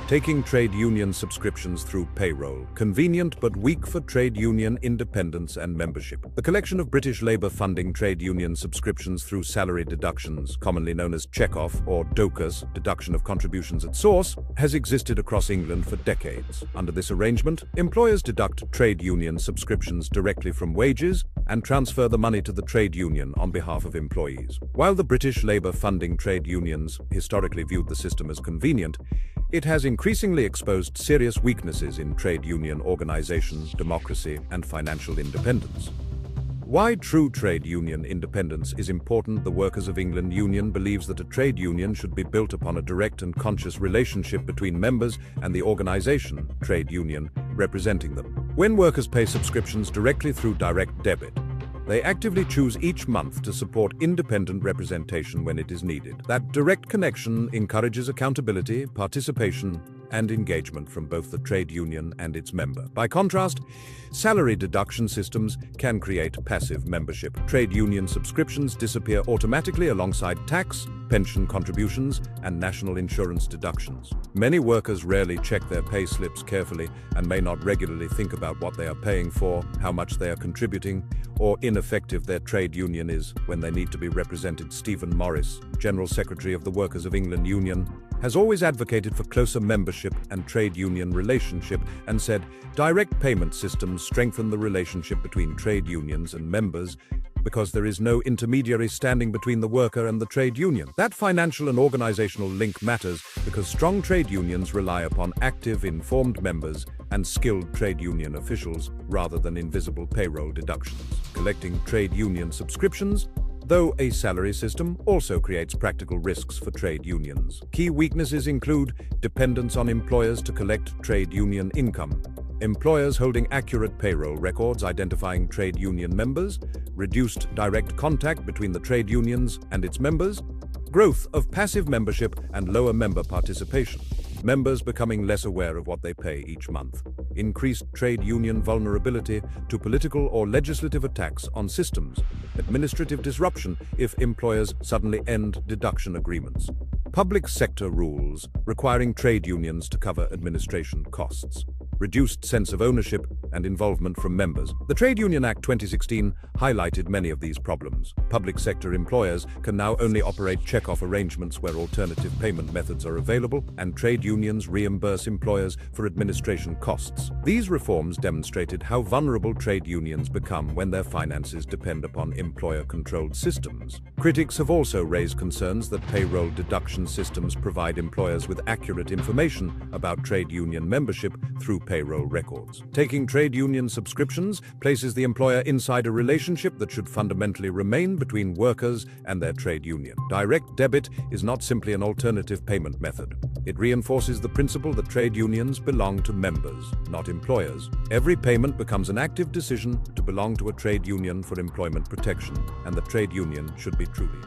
Taking trade union subscriptions through payroll, convenient but weak for trade union independence and membership. The collection of British Labour funding trade union subscriptions through salary deductions, commonly known as check-off or DOCAS, deduction of contributions at source, has existed across England for decades. Under this arrangement, employers deduct trade union subscriptions directly from wages and transfer the money to the trade union on behalf of employees. While the British Labour funding trade unions historically viewed the system as convenient, it has increasingly exposed serious weaknesses in trade union organisation, democracy, and financial independence. Why true trade union independence is important. The Workers of England Union believes that a trade union should be built upon a direct and conscious relationship between members and the organisation, trade union, representing them. When workers pay subscriptions directly through direct debit, they actively choose each month to support independent representation when it is needed. That direct connection encourages accountability, participation, and engagement from both the trade union and its member. By contrast, salary deduction systems can create passive membership. Trade union subscriptions disappear automatically alongside tax, pension contributions, and national insurance deductions. Many workers rarely check their pay slips carefully and may not regularly think about what they are paying for, how much they are contributing, or ineffective their trade union is when they need to be represented. Stephen Morris, General Secretary of the Workers of England Union, has always advocated for closer membership and trade union relationship and said, direct payment systems strengthen the relationship between trade unions and members because there is no intermediary standing between the worker and the trade union. That financial and organizational link matters because strong trade unions rely upon active, informed members and skilled trade union officials rather than invisible payroll deductions. Collecting trade union subscriptions, though a salary system, also creates practical risks for trade unions. Key weaknesses include dependence on employers to collect trade union income, employers holding accurate payroll records identifying trade union members, reduced direct contact between the trade unions and its members, growth of passive membership and lower member participation, members becoming less aware of what they pay each month, increased trade union vulnerability to political or legislative attacks on systems, administrative disruption if employers suddenly end deduction agreements, public sector rules requiring trade unions to cover administration costs, reduced sense of ownership and involvement from members. The Trade Union Act 2016 highlighted many of these problems. Public sector employers can now only operate check-off arrangements where alternative payment methods are available, and trade unions reimburse employers for administration costs. These reforms demonstrated how vulnerable trade unions become when their finances depend upon employer-controlled systems. Critics have also raised concerns that payroll deduction systems provide employers with accurate information about trade union membership through payroll records. Taking trade union subscriptions places the employer inside a relationship that should fundamentally remain between workers and their trade union. Direct debit is not simply an alternative payment method. It reinforces the principle that trade unions belong to members, not employers. Every payment becomes an active decision to belong to a trade union for employment protection, and the trade union should be truly